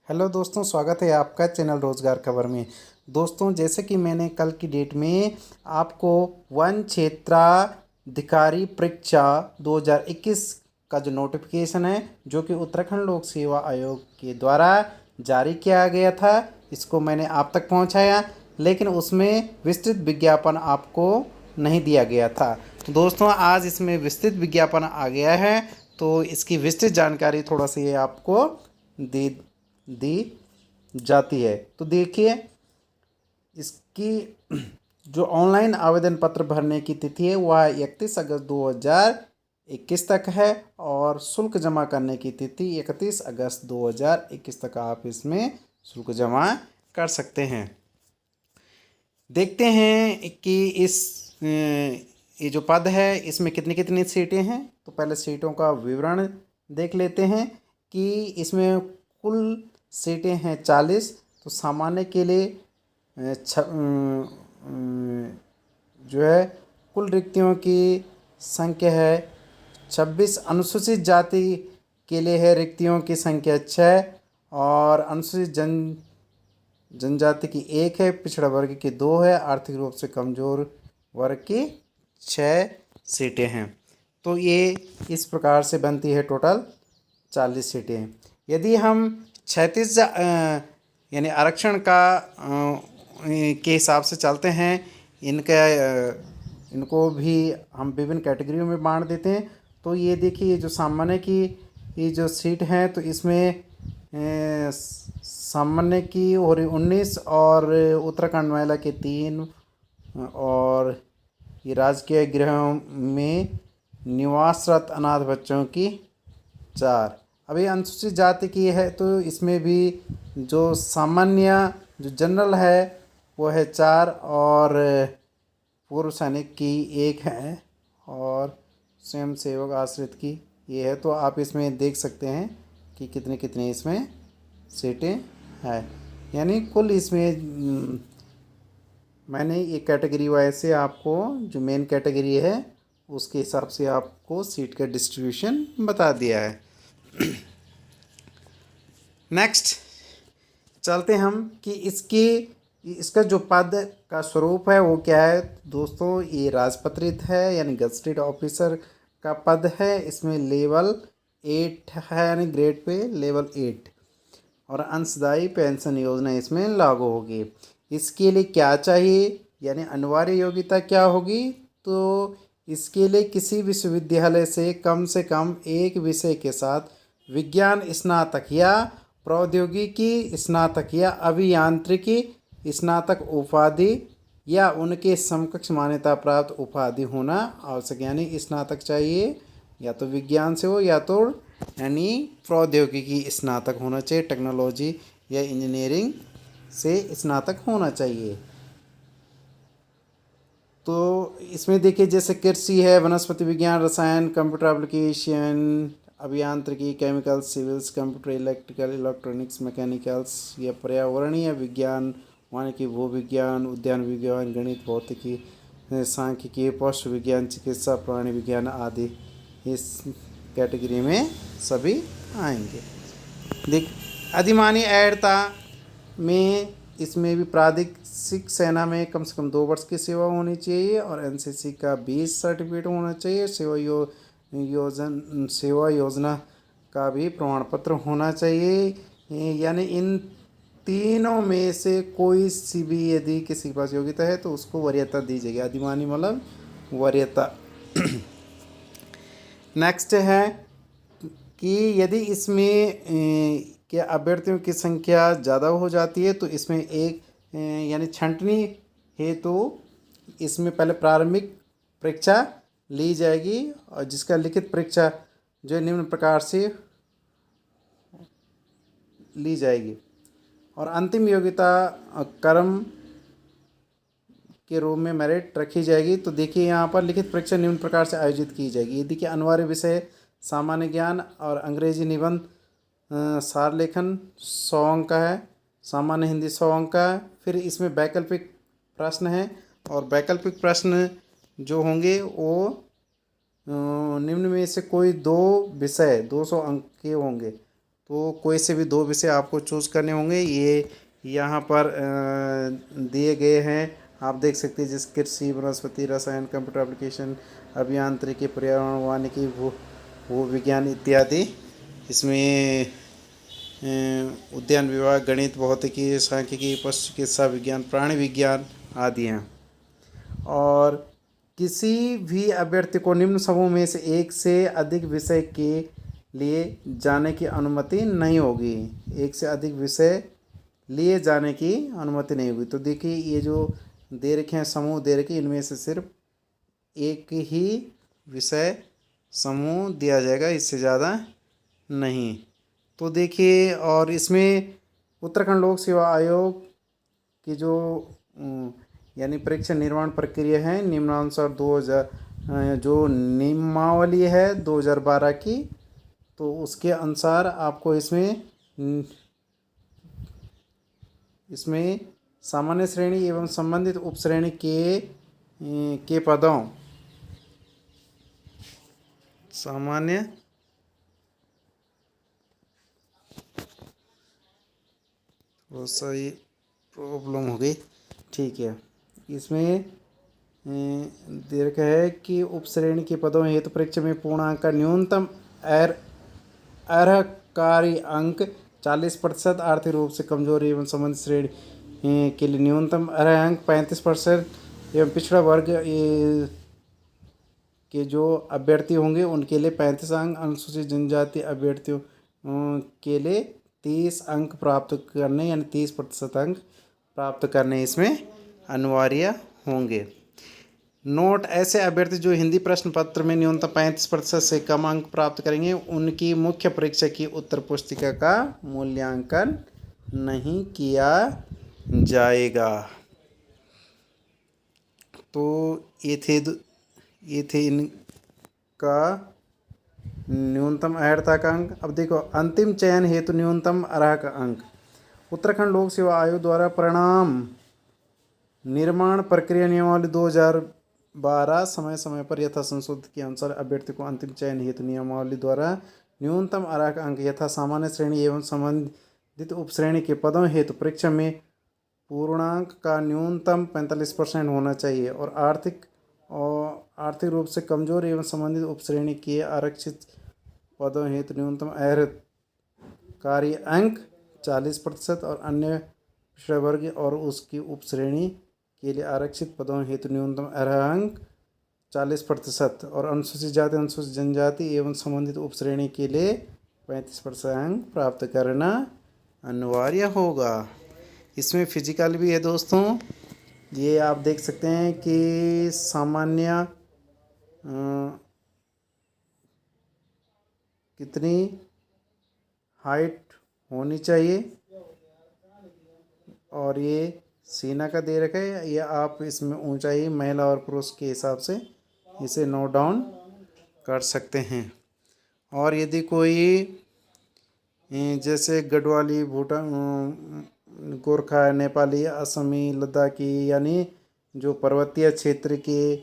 Hello दोस्तों, स्वागत है आपका चैनल रोजगार खबर में। दोस्तों, जैसे कि मैंने कल की डेट में आपको वन क्षेत्राधिकारी परीक्षा 2021 का जो नोटिफिकेशन है, जो कि उत्तराखंड लोक सेवा आयोग के द्वारा जारी किया गया था, इसको मैंने आप तक पहुंचाया, लेकिन उसमें विस्तृत विज्ञापन आपको नहीं दिया गया था। तो दोस्तों, आज इसमें विस्तृत विज्ञापन आ गया है, तो इसकी विस्तृत जानकारी थोड़ा सी आपको दे दी जाती है। तो देखिए, इसकी जो ऑनलाइन आवेदन पत्र भरने की तिथि है वह 31 अगस्त 2021 तक है, और शुल्क जमा करने की तिथि 31 अगस्त 2021 तक आप इसमें शुल्क जमा कर सकते हैं। देखते हैं कि ये जो पद है इसमें कितनी कितनी सीटें हैं। तो पहले सीटों का विवरण देख लेते हैं कि इसमें कुल सीटें हैं 40। तो सामान्य के लिए जो है कुल रिक्तियों की संख्या है 26। अनुसूचित जाति के लिए है रिक्तियों की संख्या 6, और अनुसूचित जनजाति की 1 है, पिछड़ा वर्ग की 2 है, आर्थिक रूप से कमजोर वर्ग की 6 सीटें हैं। तो ये इस प्रकार से बनती है टोटल 40 सीटें। यदि हम 36 यानी आरक्षण का के हिसाब से चलते हैं, इनको भी हम विभिन्न कैटेगरियों में बांट देते हैं। तो ये देखिए, जो सामान्य की ये जो सीट है, तो इसमें सामान्य की हो रही 19, और उत्तराखंड महिला के 3, और ये राजकीय गृहों में निवासरत अनाथ बच्चों की 4। अभी अनुसूचित जाति की है, तो इसमें भी जो सामान्य जो जनरल है वो है 4, और पूर्व सैनिक की 1 है, और स्वयं सेवक आश्रित की ये है। तो आप इसमें देख सकते हैं कि कितने कितने इसमें सीटें हैं। यानी कुल इसमें मैंने ये कैटेगरी वाइज से आपको जो मेन कैटेगरी है उसके हिसाब से आपको सीट का डिस्ट्रीब्यूशन बता दिया है। नेक्स्ट चलते हम कि इसका जो पद का स्वरूप है वो क्या है। दोस्तों, ये राजपत्रित है, यानी गजटेड ऑफिसर का पद है। इसमें लेवल 8 है, यानी ग्रेड पे लेवल 8, और अंशदायी पेंशन योजना इसमें लागू होगी। इसके लिए क्या चाहिए, यानी अनिवार्य योग्यता क्या होगी। तो इसके लिए किसी विश्वविद्यालय से कम एक विषय के साथ विज्ञान स्नातक या प्रौद्योगिकी स्नातक या अभियांत्रिकी स्नातक उपाधि या उनके समकक्ष मान्यता प्राप्त उपाधि होना आवश्यक। यानी स्नातक चाहिए, या तो विज्ञान से हो या तो यानी प्रौद्योगिकी स्नातक होना चाहिए, टेक्नोलॉजी या इंजीनियरिंग से स्नातक होना चाहिए। तो इसमें देखिए, जैसे कृषि है, वनस्पति विज्ञान, रसायन, कंप्यूटर एप्लीकेशन, अभियांत्रिकी, chemicals, civils, computer, electrical, electronics, mechanicals, या पर्यावरणीय विज्ञान, वानिकी, भू विज्ञान, उद्यान विज्ञान, गणित, भौतिकी, सांख्यिकी, पशु विज्ञान, चिकित्सा, प्राणी विज्ञान आदि इस कैटेगरी में सभी आएंगे। देख, अधिमानी ऐडता में इसमें भी प्रादेशिक सेना में कम से कम 2 वर्ष की सेवा होनी चाहिए, और एनसीसी का 20 सर्टिफिकेट होना चाहिए। सेवा योजना का भी प्रमाण पत्र होना चाहिए। यानी इन तीनों में से कोई सी भी यदि किसी के पास योग्यता है तो उसको वरीयता दी जाएगी। अधिमानी मतलब वरीयता। नेक्स्ट है कि यदि इसमें के अभ्यर्थियों की संख्या ज़्यादा हो जाती है तो इसमें एक यानी छंटनी हेतु इसमें पहले प्रारंभिक परीक्षा ली जाएगी, और जिसका लिखित परीक्षा जो निम्न प्रकार से ली जाएगी, और अंतिम योग्यता क्रम के रूप में मेरिट रखी जाएगी। तो देखिए, यहाँ पर लिखित परीक्षा निम्न प्रकार से आयोजित की जाएगी। ये देखिए, अनिवार्य विषय सामान्य ज्ञान और अंग्रेजी निबंध सार लेखन 100 अंक का है, सामान्य हिंदी 100 अंक का है। फिर इसमें वैकल्पिक प्रश्न है, और वैकल्पिक प्रश्न जो होंगे वो निम्न में से कोई 2 विषय 200 अंक के होंगे। तो कोई से भी 2 विषय आपको चूज़ करने होंगे। ये यहाँ पर दिए गए हैं, आप देख सकते हैं, जैसे कृषि, वनस्पति, रसायन, कंप्यूटर एप्लीकेशन, अभियांत्रिकी, पर्यावरण, वानिकी, भू विज्ञान इत्यादि। इसमें उद्यान विभाग, गणित, भौतिकी, सांख्यिकी, पशु चिकित्सा विज्ञान, प्राणी विज्ञान आदि हैं। और किसी भी अभ्यर्थी को निम्न समूह में से एक से अधिक विषय के लिए जाने की अनुमति नहीं होगी। एक से अधिक विषय लिए जाने की अनुमति नहीं होगी। तो देखिए, ये जो दे रखे हैं समूह दे रखे, इनमें से सिर्फ एक ही विषय समूह दिया जाएगा, इससे ज़्यादा नहीं। तो देखिए, और इसमें उत्तराखंड लोक सेवा आयोग की जो यानी परीक्षा निर्माण प्रक्रिया है, निम्नानुसार 2000 जो नियमावली है 2012 की, तो उसके अनुसार आपको इसमें सामान्य श्रेणी एवं संबंधित उपश्रेणी के पदों, सामान्य बहुत सही प्रॉब्लम हो गई, ठीक है। इसमें दे रखा है कि उपश्रेणी के पदों हेतु परीक्षा में पूर्णांक का न्यूनतम अर्हकारी अंक 40%, आर्थिक रूप से कमजोर एवं संबंधित श्रेणी के लिए न्यूनतम अर्ह अंक 35% एवं पिछड़ा वर्ग के जो अभ्यर्थी होंगे उनके लिए 35 अंक, अनुसूचित जनजाति अभ्यर्थियों के लिए 30 अंक प्राप्त करने यानी 30% अंक प्राप्त करने इसमें अनिवार्य होंगे। नोट: ऐसे अभ्यर्थी जो हिंदी प्रश्न पत्र में न्यूनतम 35% से कम अंक प्राप्त करेंगे उनकी मुख्य परीक्षा की उत्तर पुस्तिका का मूल्यांकन नहीं किया जाएगा। तो ये थे इनका न्यूनतम अर्हता का अंक। अब देखो, अंतिम चयन हेतु न्यूनतम अर्हता का अंक। उत्तराखंड लोक सेवा आयोग द्वारा परिणाम निर्माण प्रक्रिया नियमावली 2012 समय समय पर यथा संशोधित के अनुसार अभ्यर्थी को अंतिम चयन हेतु नियमावली द्वारा न्यूनतम अर्हता अंक यथा सामान्य श्रेणी एवं संबंधित उपश्रेणी के पदों हेतु परीक्षा में पूर्णांक का न्यूनतम 45% होना चाहिए और आर्थिक रूप से कमजोर एवं संबंधित उपश्रेणी के आरक्षित पदों हेतु न्यूनतम अर्हकारी अंक 40% और अन्य पिछड़ा वर्ग और उसकी उपश्रेणी के लिए आरक्षित पदों हेतु न्यूनतम अर्ह अंक 40% और अनुसूचित जाति, अनुसूचित जनजाति एवं संबंधित उपश्रेणी के लिए 35% अंक प्राप्त करना अनिवार्य होगा। इसमें फिजिकल भी है दोस्तों, ये आप देख सकते हैं कि सामान्य कितनी हाइट होनी चाहिए और ये सीना का दे रखा है, या आप इसमें ऊंचाई महिला और पुरुष के हिसाब से इसे नोट डाउन कर सकते हैं। और यदि कोई जैसे गढ़वाली, भूटान, गोरखा, नेपाली, असमी, लद्दाखी यानी जो पर्वतीय क्षेत्र के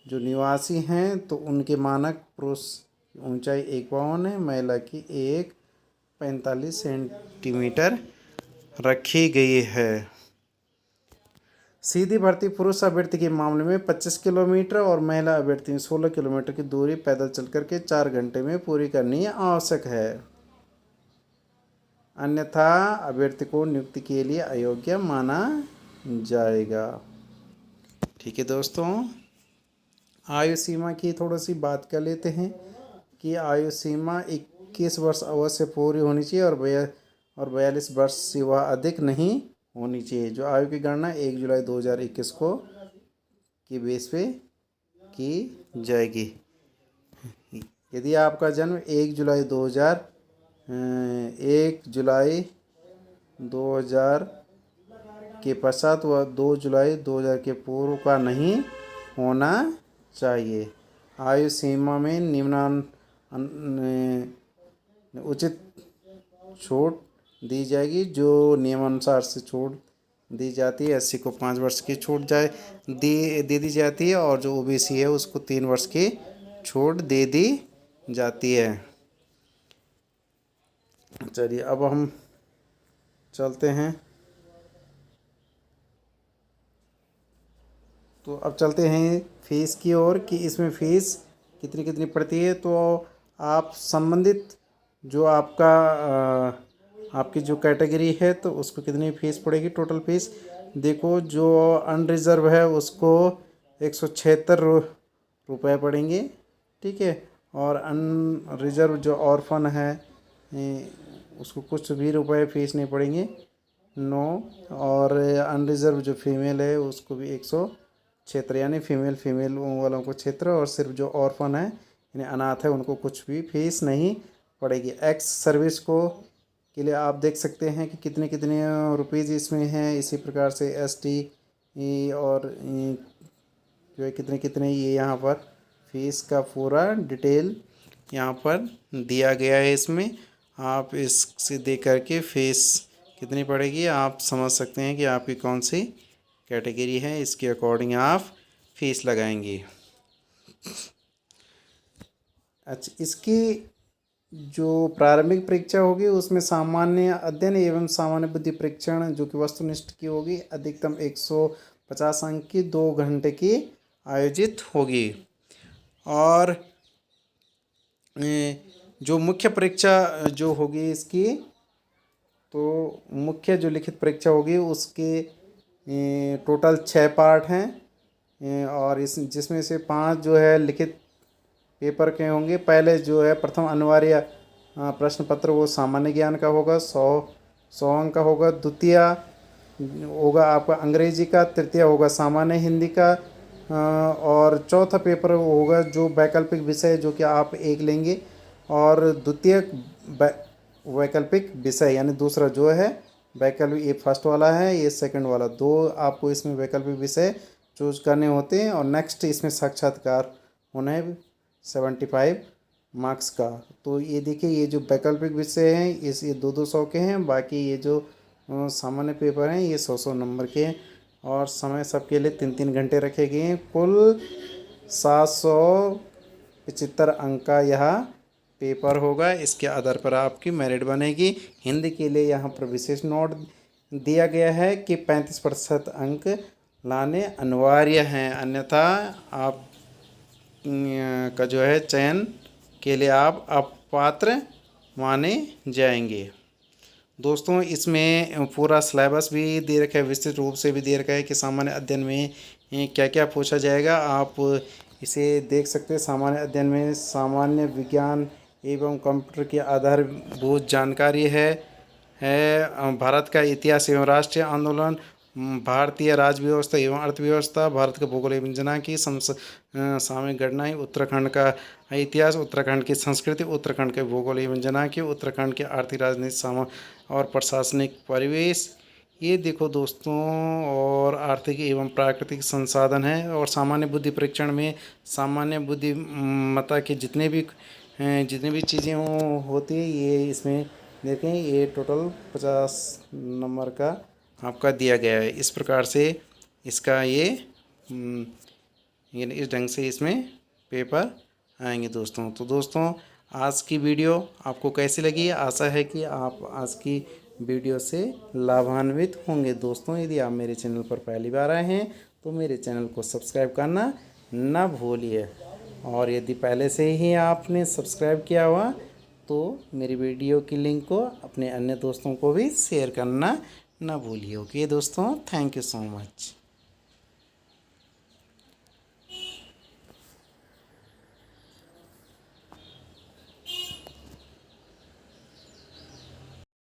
जो निवासी हैं तो उनके मानक पुरुष की ऊंचाई 1 है, महिला की 1.45 सेंटीमीटर रखी गई है। सीधी भर्ती पुरुष अभ्यर्थी के मामले में 25 किलोमीटर और महिला अभ्यर्थी में 16 किलोमीटर की दूरी पैदल चल करके 4 घंटे में पूरी करनी आवश्यक है, अन्यथा अभ्यर्थी को नियुक्ति के लिए अयोग्य माना जाएगा। ठीक है दोस्तों, आयु सीमा की थोड़ी सी बात कर लेते हैं कि आयु सीमा 21 वर्ष अवश्य पूरी होनी चाहिए और 42 वर्ष से वह अधिक नहीं होनी चाहिए। जो आयु की गणना 1 जुलाई 2021 को की बेस पे की जाएगी। यदि आपका जन्म 1 जुलाई 2000 के पश्चात व 2 जुलाई 2000 के पूर्व का नहीं होना चाहिए। आयु सीमा में उचित छूट दी जाएगी। जो नियमानुसार से छूट दी जाती है, 80 को 5 वर्ष की छूट दे दी जाती है और जो ओबीसी है उसको 3 वर्ष की छूट दे दी जाती है। चलिए अब हम चलते हैं, तो अब चलते हैं फीस की ओर कि इसमें फ़ीस कितनी कितनी पड़ती है। तो आप संबंधित जो आपका आपकी जो कैटेगरी है तो उसको कितनी फ़ीस पड़ेगी। टोटल फ़ीस देखो, जो अनरिज़र्व है उसको 176 रुपये पड़ेंगे, ठीक है। और अनरिज़र्व जो ऑर्फन है उसको कुछ भी रुपए फ़ीस नहीं पड़ेंगे, नो। और अनरिज़र्व जो फीमेल है उसको भी 176, यानी फीमेल वालों को क्षेत्र, और सिर्फ जो ऑर्फन है यानी अनाथ है उनको कुछ भी फीस नहीं पड़ेगी। एक्स सर्विस को के लिए आप देख सकते हैं कि कितने कितने रुपीज़ इसमें हैं। इसी प्रकार से एसटी और जो है कितने कितने, ये यहाँ पर फीस का पूरा डिटेल यहाँ पर दिया गया है। इसमें आप इससे देख करके फीस कितनी पड़ेगी आप समझ सकते हैं कि आपकी कौन सी कैटेगरी है, इसके अकॉर्डिंग आप फीस लगाएंगे। अच्छा, इसकी जो प्रारंभिक परीक्षा होगी उसमें सामान्य अध्ययन एवं सामान्य बुद्धि परीक्षण जो कि वस्तुनिष्ठ की होगी, अधिकतम 150 अंक की 2 घंटे की आयोजित होगी। और जो मुख्य परीक्षा जो होगी इसकी, तो मुख्य जो लिखित परीक्षा होगी उसके टोटल 6 पार्ट हैं, और इस जिसमें से 5 जो है लिखित पेपर के होंगे। पहले जो है प्रथम अनिवार्य प्रश्न पत्र वो सामान्य ज्ञान का होगा, 100 अंक का होगा। द्वितीय होगा आपका अंग्रेजी का, तृतीय होगा सामान्य हिंदी का, और चौथा पेपर होगा जो वैकल्पिक विषय जो कि आप एक लेंगे, और द्वितीय वैकल्पिक विषय यानी दूसरा जो है वैकल्पिक, ये फर्स्ट वाला है ये सेकंड वाला, 2 आपको इसमें वैकल्पिक विषय चूज करने होते हैं। और नेक्स्ट इसमें साक्षात्कार होना है 75 मार्क्स का। तो ये देखिए, ये जो वैकल्पिक विषय हैं ये 200 के हैं, बाकी ये जो सामान्य पेपर हैं ये 100 नंबर के हैं। और समय सबके लिए 3 घंटे रखे गए हैं। कुल 775 अंक का यह पेपर होगा। इसके आधार पर आपकी मेरिट बनेगी। हिंदी के लिए यहाँ पर विशेष नोट दिया गया है कि 35% अंक लाने अनिवार्य हैं, अन्यथा आप का जो है चयन के लिए आप अपात्र माने जाएंगे। दोस्तों, इसमें पूरा सिलेबस भी दे रखा है, विस्तृत रूप से भी दे रखा है कि सामान्य अध्ययन में क्या क्या पूछा जाएगा। आप इसे देख सकते हैं। सामान्य अध्ययन में सामान्य विज्ञान एवं कंप्यूटर की आधारभूत जानकारी है भारत का इतिहास एवं राष्ट्रीय आंदोलन, भारतीय राज्य व्यवस्था एवं अर्थव्यवस्था, भारत का भूगोल एवं जनसांख्यिकी सामयिक घटनाएं, उत्तराखंड का इतिहास, उत्तराखंड की संस्कृति, उत्तराखंड के भूगोल एवं जनसांख्यिकी, उत्तराखंड के आर्थिक राजनीतिक और प्रशासनिक परिवेश। ये देखो दोस्तों, और आर्थिक एवं प्राकृतिक संसाधन है। और सामान्य बुद्धि परीक्षण में सामान्य बुद्धिमत्ता के जितने भी चीज़ें होती है ये इसमें देखें। ये टोटल 50 नंबर का आपका दिया गया है। इस प्रकार से इसका ये इस ढंग से इसमें पेपर आएंगे दोस्तों। तो दोस्तों, आज की वीडियो आपको कैसी लगी। आशा है कि आप आज की वीडियो से लाभान्वित होंगे। दोस्तों, यदि आप मेरे चैनल पर पहली बार आए हैं तो मेरे चैनल को सब्सक्राइब करना ना भूलिए, और यदि पहले से ही आपने सब्सक्राइब किया हुआ तो मेरी वीडियो की लिंक को अपने अन्य दोस्तों को भी शेयर करना ना भूलिए। ओके दोस्तों, थैंक यू सो मच।